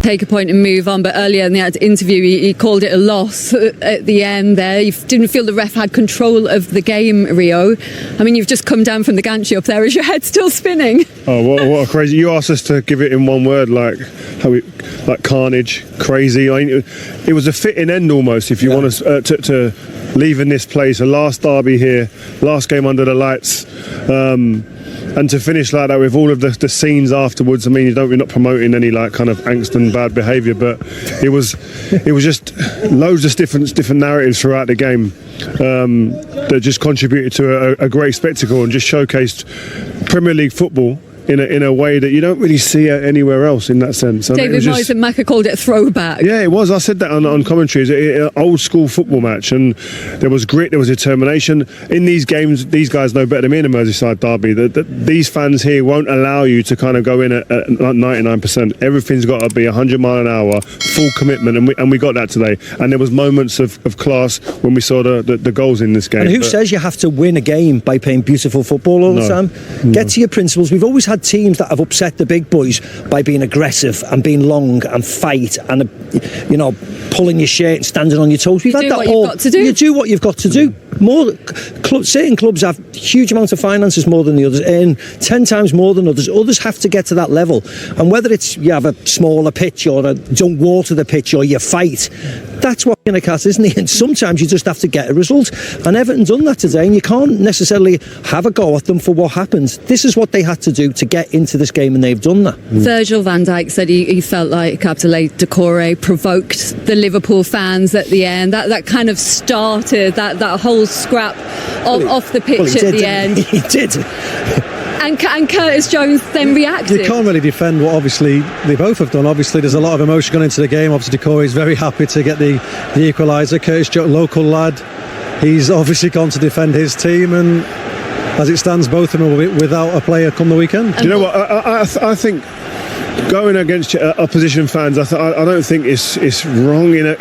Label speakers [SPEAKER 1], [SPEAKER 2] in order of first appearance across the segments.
[SPEAKER 1] take a point and move on, but earlier in the interview he called it a loss at the end there. You didn't feel the ref had control of the game, Rio. I mean, you've just come down from the gantry up there. Is your head still spinning?
[SPEAKER 2] Oh, what a crazy... You asked us to give it in one word, like carnage, crazy. I mean, it was a fitting end almost, if you want us to leave in this place. A last derby here, last game under the lights. And to finish like that with all of the scenes afterwards, I mean, we're not promoting any like kind of angst and bad behaviour, but it was just loads of different narratives throughout the game that just contributed to a great spectacle and just showcased Premier League football in a way that you don't really see anywhere else in that sense.
[SPEAKER 1] David Moyes and Macca called it a throwback.
[SPEAKER 2] Yeah, it was. I said that on commentary. It's an old school football match, and there was grit, there was determination. In these games, these guys know better than me in a Merseyside derby. These fans here won't allow you to kind of go in at 99%. Everything's got to be 100 mile an hour, full commitment, and we got that today. And there was moments of class when we saw the goals in this game.
[SPEAKER 3] And who says you have to win a game by playing beautiful football all the time? Get to your principles. We've always had teams that have upset the big boys by being aggressive and being long and fight and pulling your shirt and standing on your toes. We've had that all. You do what you've got to do. Certain clubs have huge amounts of finances more than the others, earn 10 times more than others. Others have to get to that level, and whether it's you have a smaller pitch or don't water the pitch or you fight, that's what in a cat, isn't it? And sometimes you just have to get a result, and Everton done that today, and you can't necessarily have a go at them for what happens. This is what they had to do to get into this game, and they've done that.
[SPEAKER 1] Virgil van Dijk said he felt like Abdoulaye Doucouré provoked the Liverpool fans at the end. That kind of started that whole scrap off the pitch at the end.
[SPEAKER 3] He did.
[SPEAKER 1] And Curtis Jones then reacted.
[SPEAKER 4] You can't really defend what obviously they both have done. Obviously there's a lot of emotion going into the game. Obviously Doucouré is very happy to get the equaliser. Curtis Jones, local lad, he's obviously gone to defend his team, and as it stands, both of them will be without a player come the weekend.
[SPEAKER 2] Do you know what? I think going against opposition fans, I don't think it's wrong. I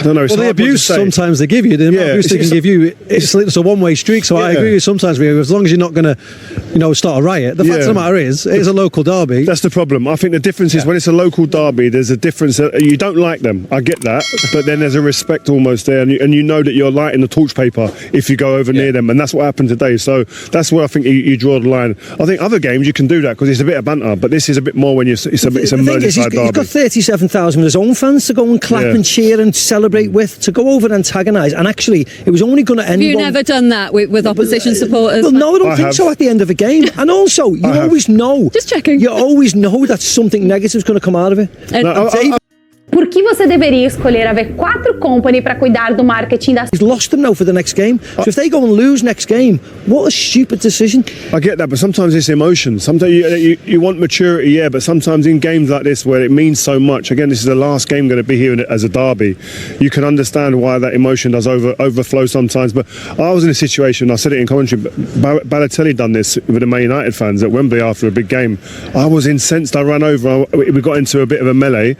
[SPEAKER 2] don't know. It's
[SPEAKER 4] the abuse sometimes they give you, the abuse they can give you, it's a one-way streak. So I agree with you sometimes. As long as you're not going to, start a riot. The fact of the matter is, it is a local derby.
[SPEAKER 2] That's the problem. I think the difference is when it's a local derby, there's a difference. You don't like them. I get that, but then there's a respect almost there, and you know that you're lighting the torch paper if you go over near them, and that's what happened today. So that's where I think you draw the line. I think other games you can do that because it's a bit of banter, but this is a bit more when it's a Merseyside derby.
[SPEAKER 3] He's got 37,000 of his own fans to go and clap and cheer and celebrate with, to go over and antagonise. And actually, it was only going to end.
[SPEAKER 1] Have you never done that with opposition supporters?
[SPEAKER 3] Well, no, I don't think so at the end of a game. And also, you always know.
[SPEAKER 1] Just checking.
[SPEAKER 3] You always know that something negative is going to come out of it.
[SPEAKER 5] Por que você deveria escolher a V4 Company para cuidar do marketing da...
[SPEAKER 3] He's lost them now for the next game. So if they go and lose next game, what a stupid decision.
[SPEAKER 2] I get that, but sometimes it's emotion. Sometimes you want maturity, but sometimes in games like this where it means so much, again, this is the last game going to be here as a derby, you can understand why that emotion does overflow sometimes. But I was in a situation, I said it in commentary, Balotelli done this with the Man United fans at Wembley after a big game. I was incensed, I ran over, we got into a bit of a melee.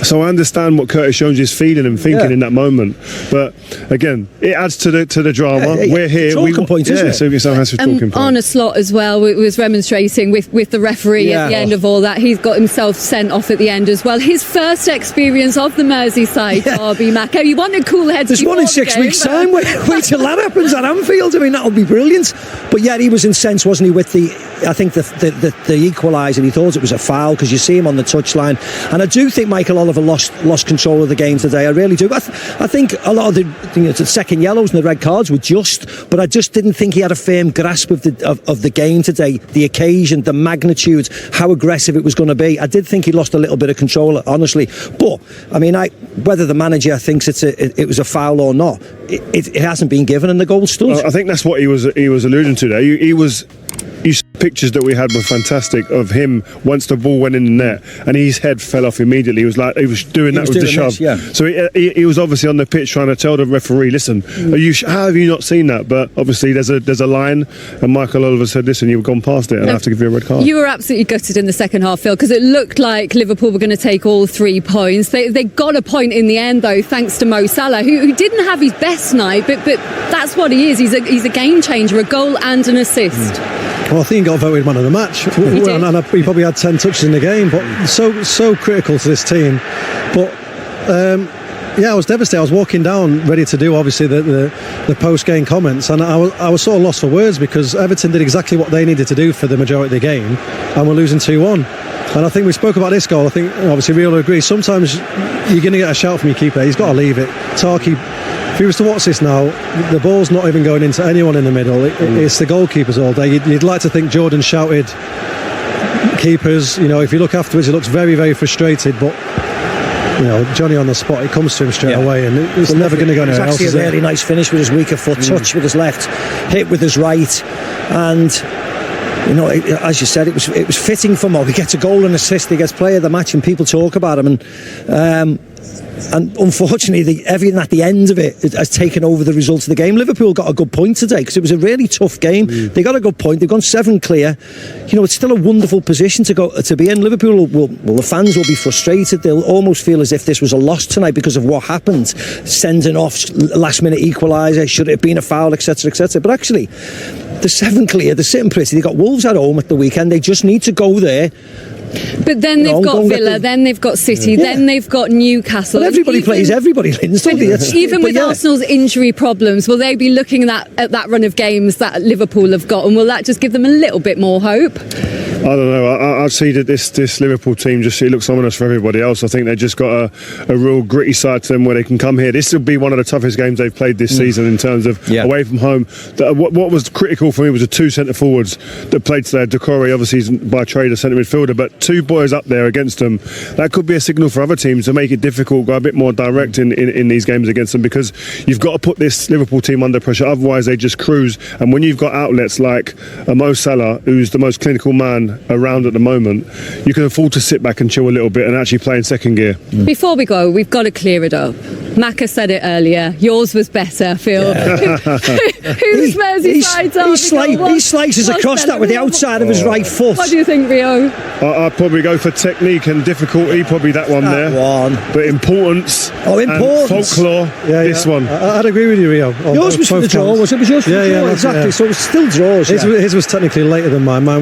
[SPEAKER 2] So I understand what Curtis Jones is feeling and thinking in that moment, but again, it adds to the drama. We're here.
[SPEAKER 3] Talking point, isn't it?
[SPEAKER 2] So it's a talking point.
[SPEAKER 1] Arne Slot as well was remonstrating with the referee at the end of all that. He's got himself sent off at the end as well. His first experience of the Merseyside derby, Macca. You wanted cool heads.
[SPEAKER 3] There's one in 6 weeks' time. Wait till that happens at Anfield. I mean, that'll be brilliant. But yeah, he was incensed, wasn't he, with the equaliser. He thought it was a foul because you see him on the touchline, and I do think Michael Oliver lost control of the game today. I really do. I think a lot of the second yellows and the red cards were just, but I just didn't think he had a firm grasp of the game today, the occasion, the magnitude, how aggressive it was going to be. I did think he lost a little bit of control, honestly. But I mean, whether the manager thinks it was a foul or not, it hasn't been given, and the goal stood.
[SPEAKER 2] I think that's what he was alluding to there. You see pictures that we had were fantastic of him once the ball went in the net and his head fell off immediately. He was doing that with the shove. So he was obviously on the pitch trying to tell the referee, listen, how have you not seen that? But obviously there's a line, and Michael Oliver said, listen, you've gone past it and I have to give you a red card.
[SPEAKER 1] You were absolutely gutted in the second half, Phil, because it looked like Liverpool were going to take all 3 points. They got a point in the end, though, thanks to Mo Salah, who didn't have his best night, but that's what he is. He's a game changer, a goal and an assist.
[SPEAKER 4] Well, I think got voted man of the match. And he probably had 10 touches in the game, but so critical to this team. But I was devastated. I was walking down ready to do obviously the post-game comments, and I was sort of lost for words, because Everton did exactly what they needed to do for the majority of the game, and we're losing 2-1. And I think we spoke about this goal. I think obviously we all agree, sometimes you're going to get a shout from your keeper. He's got to leave it. Tarky, if he was to watch this now, the ball's not even going into anyone in the middle. It's the goalkeepers all day. You'd like to think Jordan shouted keepers. If you look afterwards, he looks very, very frustrated, but Johnny on the spot, it comes to him straight away, and it's never going to go anywhere else.
[SPEAKER 3] It's actually a really nice finish with his weaker foot, touch with his left, hit with his right, and as you said, it was fitting for Mo. He gets a goal and assist, he gets player of the match, and people talk about him, and unfortunately everything at the end of it has taken over the result of the game. Liverpool got a good point today, because it was a really tough game. They got a good point. They've gone 7 clear. It's still a wonderful position to be in. Liverpool the fans will be frustrated. They'll almost feel as if this was a loss tonight because of what happened, sending off last minute equaliser, should it have been a foul, etc, etc. But actually, the 7 clear, they're sitting pretty. They got Wolves at home at the weekend. They just need to go there.
[SPEAKER 1] But then they've got Villa, then they've got City, then they've got Newcastle.
[SPEAKER 3] But everybody plays everybody, wins, don't they?
[SPEAKER 1] Even with Arsenal's injury problems, will they be looking at that run of games that Liverpool have got, and will that just give them a little bit more hope?
[SPEAKER 2] I don't know. I see that this Liverpool team it looks ominous for everybody else. I think they've just got a real gritty side to them where they can come here. This will be one of the toughest games they've played this season in terms of away from home. What was critical for me was the 2 centre forwards that played today. Decore, obviously, is by trade a centre midfielder, but 2 boys up there against them. That could be a signal for other teams to make it difficult, go a bit more direct in these games against them, because you've got to put this Liverpool team under pressure. Otherwise, they just cruise. And when you've got outlets like Mo Salah, who's the most clinical man around at the moment, you can afford to sit back and chill a little bit and actually play in second gear.
[SPEAKER 1] Before we go, we've got to clear it up. Macca said it earlier, yours was better, Phil. Whose Merseyside's
[SPEAKER 3] he slices across that with the outside of his right foot.
[SPEAKER 1] What do you think, Rio?
[SPEAKER 2] I'd probably go for technique and difficulty, probably that one there. But importance and folklore, this one.
[SPEAKER 4] I'd agree with you, Rio.
[SPEAKER 3] Yours was for the draw, was it? Was yours for the draw? Exactly, so it was still draws.
[SPEAKER 4] His was technically later than mine. Mine was